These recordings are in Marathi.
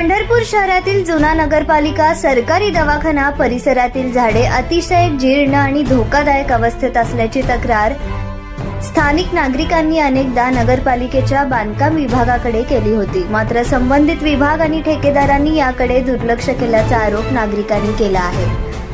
पंढरपूर शहरातील जुना नगरपालिका सरकारी दवाखाना परिसरातील झाडे अतिशय जीर्ण आणि धोकादायक अवस्थेत असल्याची तक्रार स्थानिक नागरिकांनी अनेकदा नगरपालिकेच्या बांधकाम विभागाकडे केली होती. मात्र संबंधित विभाग आणि ठेकेदारांनी याकडे दुर्लक्ष केल्याचा आरोप नागरिकांनी केला आहे.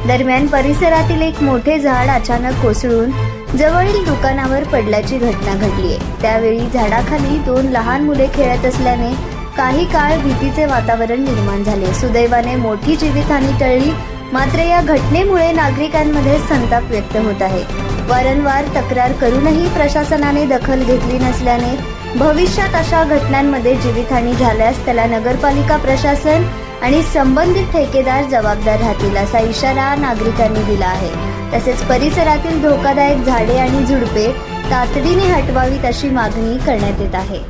दरम्यान परिसरातील एक मोठे झाड अचानक कोसळून जवळील दुकानावर पडल्याची घटना घडली आहे. त्यावेळी झाडाखाली 2 लहान मुले खेळत असल्याने काही काळ भीतीचे वातावरण निर्माण झाले. सुदैवाने मोठी जीवितहानी टळली. मात्र या घटनेमुळे नागरिकांमध्ये संताप व्यक्त होत आहे. वारंवार तक्रार करूनही प्रशासनाने दखल घेतली नसल्याने भविष्यात अशा घटनांमध्ये जीवितहानी झाल्यास त्याला नगरपालिका प्रशासन आणि संबंधित ठेकेदार जबाबदार राहतील असा इशारा नागरिकांनी दिला आहे. तसेच परिसरातील धोकादायक झाडे आणि झुडपे तातडीने हटवावीत अशी मागणी करण्यात येत आहे.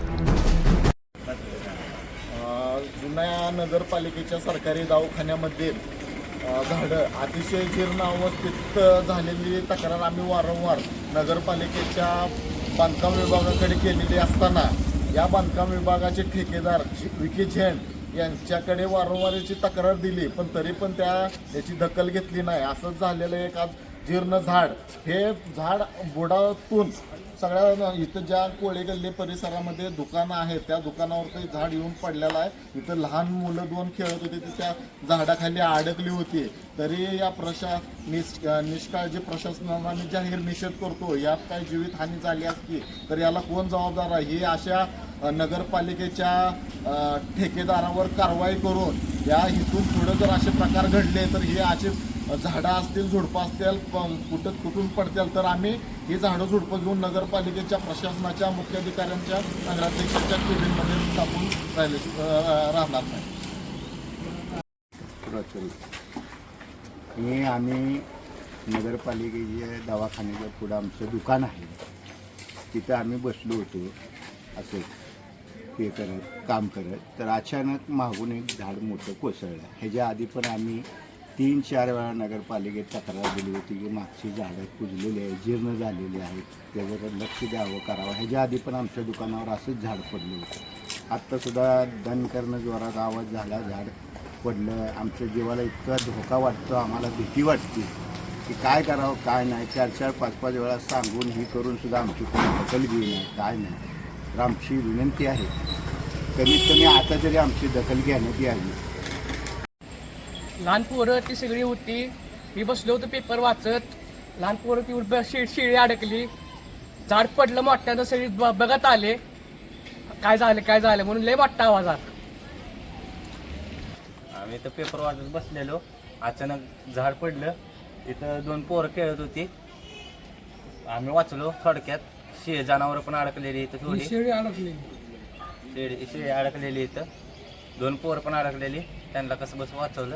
जुन्या नगरपालिकेच्या सरकारी दवाखान्यामध्ये झाडं अतिशय जीर्ण अवस्थेत झालेली तक्रार आम्ही वारंवार नगरपालिकेच्या बांधकाम विभागाकडे केलेली असताना या बांधकाम विभागाचे ठेकेदार विकी झेंड यांच्याकडे वारंवार याची तक्रार दिली, पण तरी पण याची दखल घेतली नाही. असंच झालेलं एक आज जीर्ण झाड, हे झाड बुडातून सगळ्या इथं ज्या कोळे गल्ली परिसरामध्ये दुकानं आहेत त्या दुकानावर झाड येऊन पडलेलं आहे. इथं लहान मुलं 2 खेळत होते ते त्या झाडाखाली अडकली होती. तरी या निष्काळजी प्रशासनाने जाहीर निषेध करतो. यात काही जीवितहानी झाली असती तर याला कोण जबाबदार आहे? ही अशा नगरपालिकेच्या ठेकेदारावर कारवाई करून या इथून पुढं जर असे प्रकार घडले तर हे असे झाडं असतील, झुडपं असतील, कुठून पडतील तर आम्ही ही झाडं झुडपं घेऊन नगरपालिकेच्या प्रशासनाच्या मुख्याधिकाऱ्यांच्या नगराध्यक्षाच्या केबिनमध्ये टाकून राहणार नाही. हे आम्ही नगरपालिकेच्या दवाखान्याच्या पुढं आमचं दुकान आहे, तिथं आम्ही बसलो होतो असं हे करत काम करत, तर अचानक मागून एक झाड मोठं कोसळलं. ह्याच्या आधी पण आम्ही 3-4 वेळा नगरपालिकेत तक्रार दिली होती की मागची झाडं कुजलेली आहेत, जीर्ण झालेली आहेत, त्याच्याकडे लक्ष द्यावं करावं. ह्याच्या आधी पण आमच्या दुकानावर असंच झाड पडलं होतं. आत्तासुद्धा दणकरणं जोरात आवाज झाला, झाड पडलं. आमच्या जीवाला इतका धोका वाटतो, आम्हाला भीती वाटते की काय करावं काय नाही. 4-4, 5-5 वेळा सांगून ही करूनसुद्धा आमची कोणी दखल घेऊ नये, काय नाही. तर आमची विनंती आहे कमीत कमी आता तरी आमची दखल घेण्यात यावी. लहान पोरं ती सगळी होती. मी बसलो होतो पेपर वाचत. लहान पोरं ती शिळी अडकली, झाड पडलं मोठ्यानं. सगळी बघत आले काय झालं म्हणून लय मोठा आवाज आला. आम्ही इथं पेपर वाचत बसलेलो, अचानक झाड पडलं. इथं 2 पोरं खेळत होती. आम्ही वाचलो थोडक्यात. जनावरं पण अडकलेली इथं, थोडी शेळी अडकलेली इथं, 2 पोरं पण अडकलेली. त्यांना कसं बस वाचवलं.